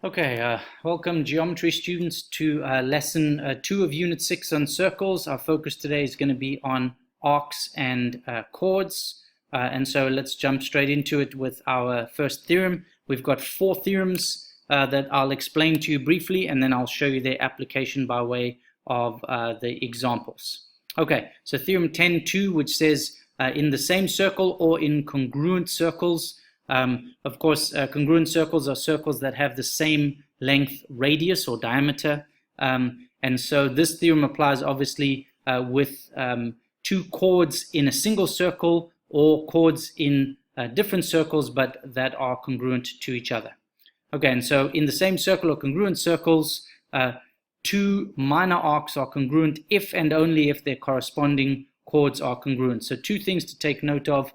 Okay, welcome geometry students to lesson 2 of unit 6 on circles. Our focus today is going to be on arcs and chords. And so let's jump straight into it with our first theorem. We've got 4 theorems that I'll explain to you briefly, and then I'll show you their application by way of the examples. Okay, so theorem 10.2, which says in the same circle or in congruent circles. Of course, congruent circles are circles that have the same length, radius, or diameter. And so this theorem applies obviously with 2 chords in a single circle or chords in different circles, but that are congruent to each other. Okay, and so in the same circle or congruent circles, 2 minor arcs are congruent if and only if their corresponding chords are congruent. So 2 things to take note of.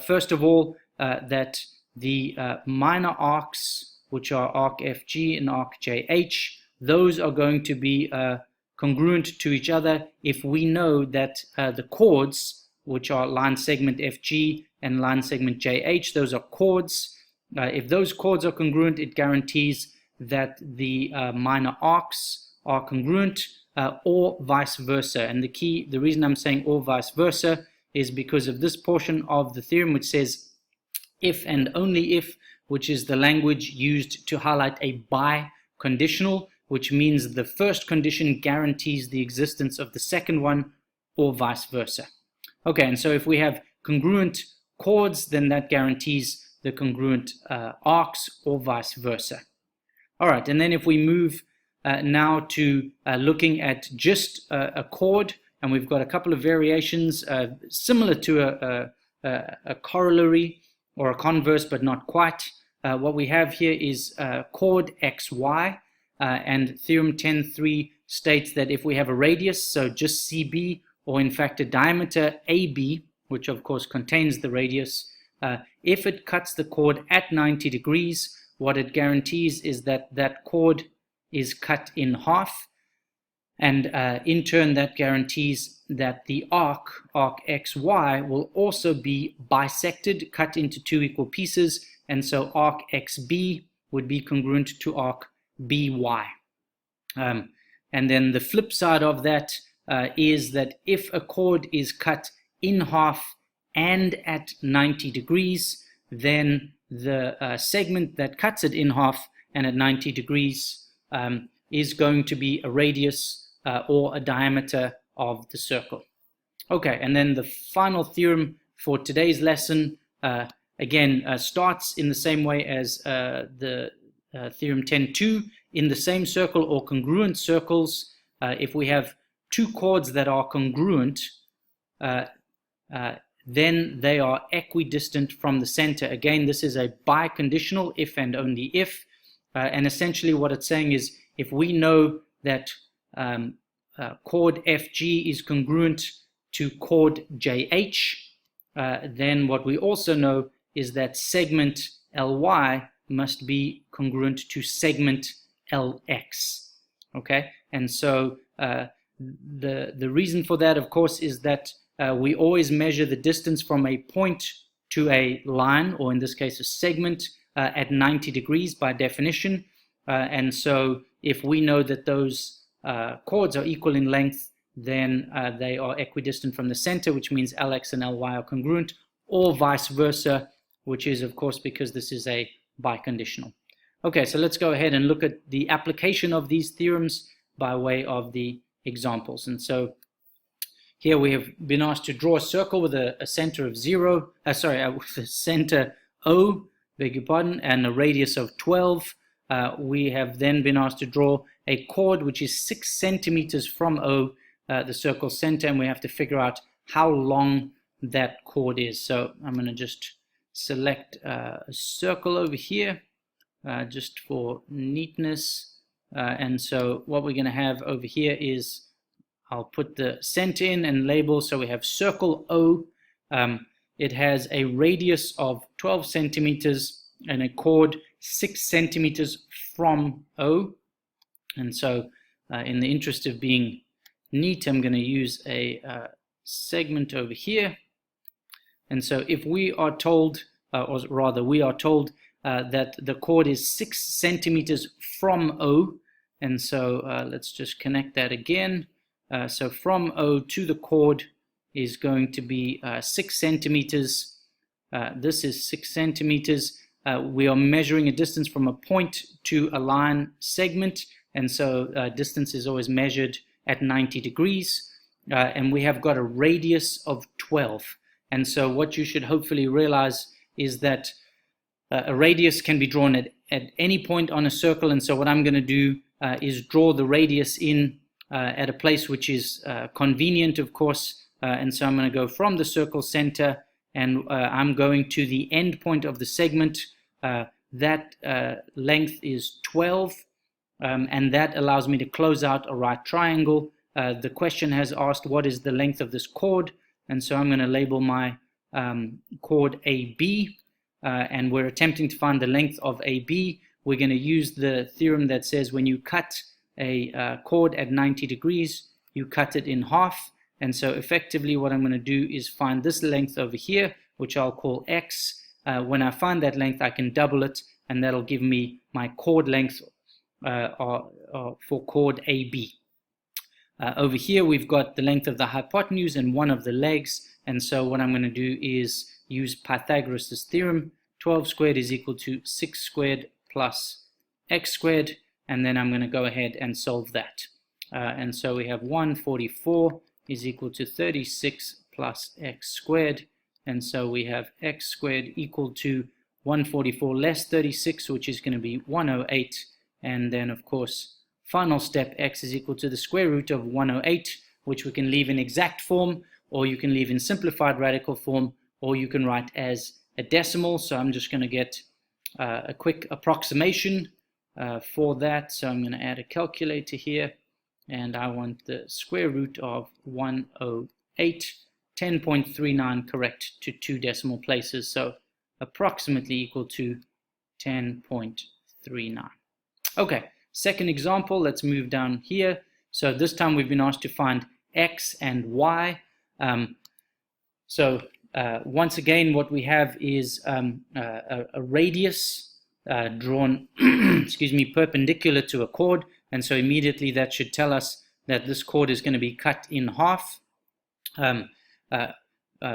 First of all, that the minor arcs, which are arc FG and arc JH, those are going to be congruent to each other if we know that the chords, which are line segment FG and line segment JH, those are chords. If those chords are congruent, it guarantees that the minor arcs are congruent, or vice versa. And the reason I'm saying or vice versa is because of this portion of the theorem which says if and only if, which is the language used to highlight a biconditional, which means the first condition guarantees the existence of the second one, or vice versa. Okay, and so if we have congruent chords, then that guarantees the congruent arcs, or vice versa. All right, and then if we move now to looking at just a chord, and we've got a couple of variations similar to a corollary or a converse, but not quite. What we have here is chord XY, and theorem 10.3 states that if we have a radius, so just CB, or in fact a diameter AB, which of course contains the radius, if it cuts the chord at 90 degrees, what it guarantees is that that chord is cut in half, and in turn that guarantees that the arc XY, will also be bisected, cut into 2 equal pieces, and so arc XB would be congruent to arc BY. And then the flip side of that is that if a chord is cut in half and at 90 degrees, then the segment that cuts it in half and at 90 degrees is going to be a radius or a diameter of the circle. Okay, and then the final theorem for today's lesson again starts in the same way as the theorem 10.2. In the same circle or congruent circles, if we have 2 chords that are congruent, then they are equidistant from the center. Again, this is a biconditional if and only if, and essentially what it's saying is if we know that chord FG is congruent to chord JH, then what we also know is that segment LY must be congruent to segment LX. Okay, and so the reason for that, of course, is that we always measure the distance from a point to a line, or in this case a segment, at 90 degrees by definition. And so if we know that those chords are equal in length, then they are equidistant from the center, which means LX and LY are congruent, or vice versa, which is of course because this is a biconditional. Okay, so let's go ahead and look at the application of these theorems by way of the examples. And so here we have been asked to draw a circle with a center of 0, with a center O, beg your pardon, and a radius of 12. We have then been asked to draw a chord which is 6 centimeters from O, the circle center, and we have to figure out how long that chord is. So I'm going to just select a circle over here just for neatness. And so what we're going to have over here is, I'll put the center in and label, so we have circle O. It has a radius of 12 centimeters and a chord 6 centimeters from O. And so in the interest of being neat, I'm going to use a segment over here. And so if we are told, or rather we are told that the chord is 6 centimeters from O, and so let's just connect that again. So from O to the chord is going to be 6 centimeters. This is 6 centimeters. We are measuring a distance from a point to a line segment, and so distance is always measured at 90 degrees, and we have got a radius of 12. And so what you should hopefully realize is that a radius can be drawn at any point on a circle, and so what I'm going to do is draw the radius in at a place which is convenient, of course, and so I'm going to go from the circle center, and I'm going to the end point of the segment. That length is 12, and that allows me to close out a right triangle. The question has asked what is the length of this chord, and so I'm going to label my chord AB, and we're attempting to find the length of AB. We're going to use the theorem that says when you cut a chord at 90 degrees, you cut it in half. And so effectively what I'm going to do is find this length over here, which I'll call X. When I find that length, I can double it, and that'll give me my chord length for chord AB. Over here, we've got the length of the hypotenuse and one of the legs. And so what I'm going to do is use Pythagoras' theorem. 12 squared is equal to 6 squared plus x squared. And then I'm going to go ahead and solve that. And so we have 144 is equal to 36 plus x squared. And so we have x squared equal to 144 less 36, which is going to be 108. And then, of course, final step, x is equal to the square root of 108, which we can leave in exact form, or you can leave in simplified radical form, or you can write as a decimal. So I'm just going to get a quick approximation for that. So I'm going to add a calculator here, and I want the square root of 108, 10.39 correct to 2 decimal places, so approximately equal to 10.39. Okay, second example, let's move down here. So this time we've been asked to find x and y. Once again, what we have is a radius drawn excuse me, perpendicular to a chord, and so immediately that should tell us that this chord is going to be cut in half.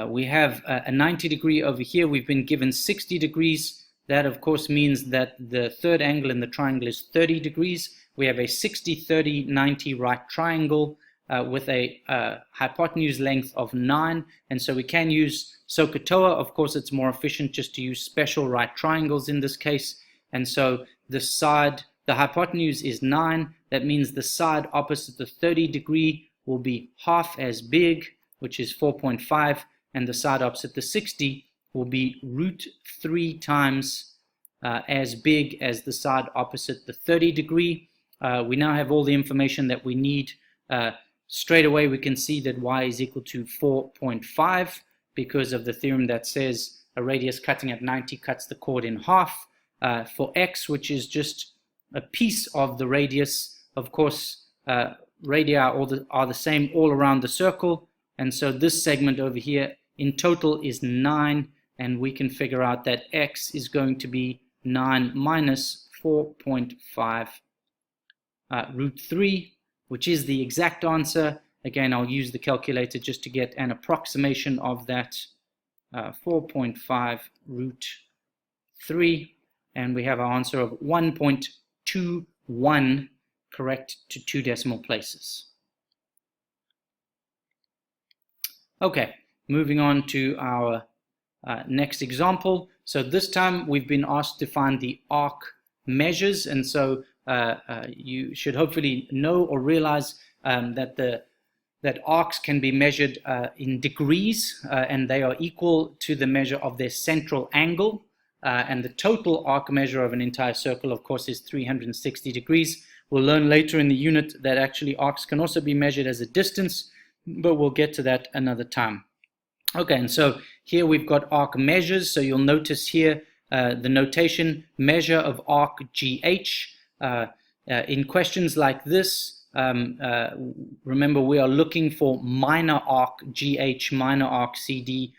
We have a 90 degree over here. We've been given 60 degrees. That, of course, means that the third angle in the triangle is 30 degrees. We have a 60, 30, 90 right triangle with a hypotenuse length of 9. And so we can use SOHCAHTOA. Of course, it's more efficient just to use special right triangles in this case. And so the hypotenuse is 9. That means the side opposite the 30 degree will be half as big, which is 4.5, and the side opposite the 60 will be root 3 times as big as the side opposite the 30 degree. We now have all the information that we need. Straight away we can see that y is equal to 4.5 because of the theorem that says a radius cutting at 90 cuts the chord in half. For x, which is just a piece of the radius, of course, radii are the same all around the circle. And so this segment over here in total is 9, and we can figure out that x is going to be 9 minus 4.5 root 3, which is the exact answer. Again, I'll use the calculator just to get an approximation of that. 4.5 root 3, and we have our answer of 1.21 correct to 2 decimal places. Okay, moving on to our next example. So this time we've been asked to find the arc measures, and so you should hopefully know or realize that arcs can be measured in degrees, and they are equal to the measure of their central angle. And the total arc measure of an entire circle, of course, is 360 degrees. We'll learn later in the unit that actually arcs can also be measured as a distance, but we'll get to that another time. Okay, and so here we've got arc measures. So you'll notice here the notation measure of arc GH. In questions like this, remember we are looking for minor arc GH, minor arc CD.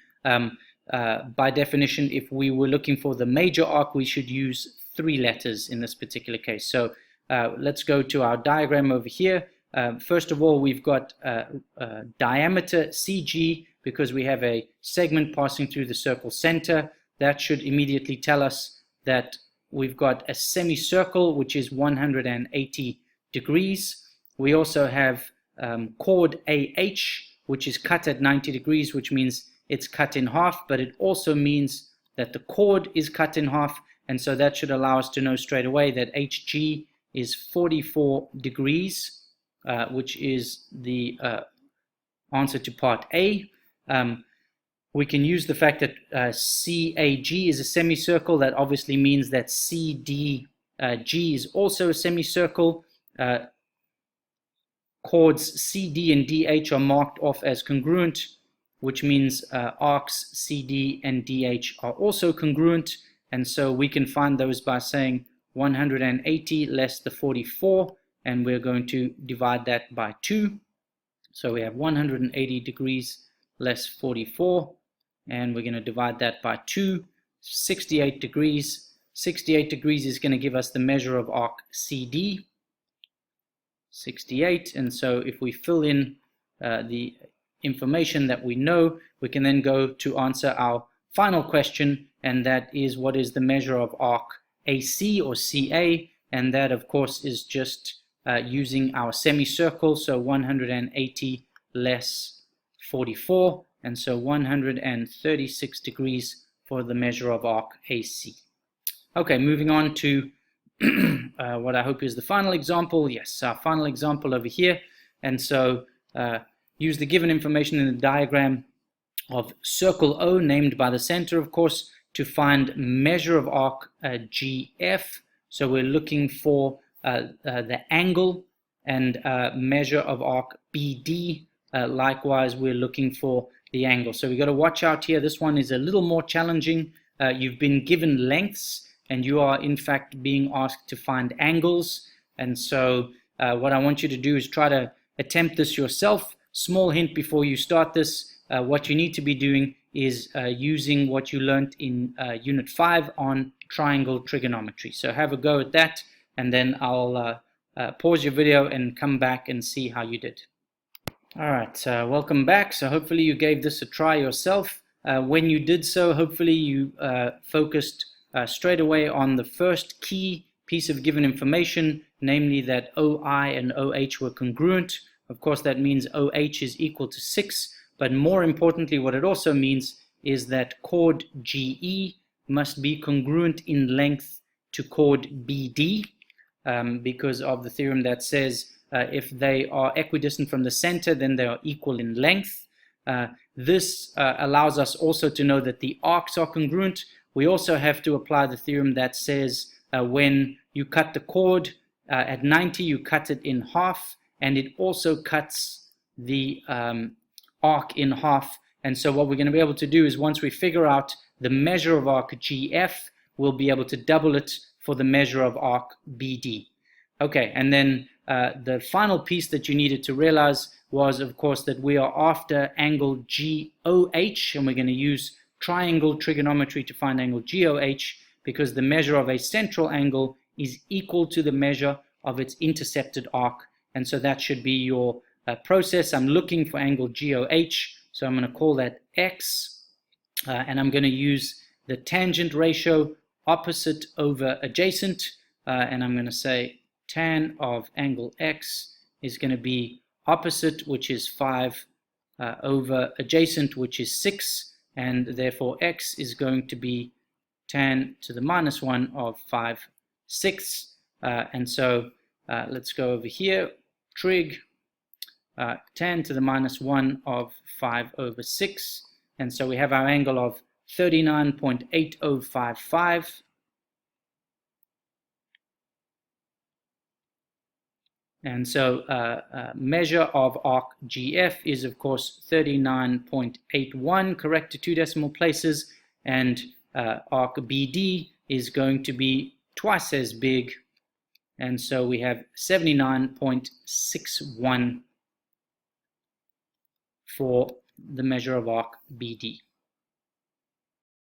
by definition, if we were looking for the major arc, we should use 3 letters in this particular case. So let's go to our diagram over here. First of all, we've got diameter CG because we have a segment passing through the circle center. That should immediately tell us that we've got a semicircle, which is 180 degrees. We also have chord AH, which is cut at 90 degrees, which means it's cut in half, but it also means that the chord is cut in half, and so that should allow us to know straight away that HG is 44 degrees, which is the answer to part A. We can use the fact that CAG is a semicircle. That obviously means that CDG is also a semicircle. Chords CD and DH are marked off as congruent, which means arcs CD and DH are also congruent, and so we can find those by saying 180 less the 44, and we're going to divide that by 2. So we have 180 degrees less 44, and we're going to divide that by 2, 68 degrees. 68 degrees is going to give us the measure of arc CD, 68, and so if we fill in the information that we know, we can then go to answer our final question, and that is what is the measure of arc AC or CA, and that of course is just using our semicircle, so 180 less 44, and so 136 degrees for the measure of arc AC. Okay, moving on to what I hope is the final example. Yes, our final example over here, and so use the given information in the diagram of circle O, named by the center, of course, to find measure of arc GF. So we're looking for the angle, and measure of arc BD. Likewise, we're looking for the angle. So we've got to watch out here. This one is a little more challenging. You've been given lengths, and you are in fact being asked to find angles. And so what I want you to do is try to attempt this yourself. Small hint before you start this, what you need to be doing is using what you learned in Unit 5 on triangle trigonometry. So have a go at that, and then I'll pause your video and come back and see how you did. All right, welcome back. So hopefully you gave this a try yourself. When you did so, hopefully you focused straight away on the first key piece of given information, namely that OI and OH were congruent. Of course, that means OH is equal to 6, but more importantly, what it also means is that chord GE must be congruent in length to chord BD, because of the theorem that says if they are equidistant from the center, then they are equal in length. This allows us also to know that the arcs are congruent. We also have to apply the theorem that says when you cut the chord at 90, you cut it in half, and it also cuts the arc in half. And so what we're going to be able to do is, once we figure out the measure of arc GF, we'll be able to double it for the measure of arc BD. Okay, and then the final piece that you needed to realize was, of course, that we are after angle GOH, and we're going to use triangle trigonometry to find angle GOH, because the measure of a central angle is equal to the measure of its intercepted arc. And so that should be your process. I'm looking for angle GOH, so I'm going to call that X, and I'm going to use the tangent ratio opposite over adjacent, and I'm going to say tan of angle X is going to be opposite, which is 5, over adjacent, which is 6, and therefore X is going to be tan to the minus 1 of 5/6. And so let's go over here, trig, tan to the minus 1 of 5/6, and so we have our angle of 39.8055. And so measure of arc GF is, of course, 39.81, correct to 2 decimal places, and arc BD is going to be twice as big, and so we have 79.61 for the measure of arc BD.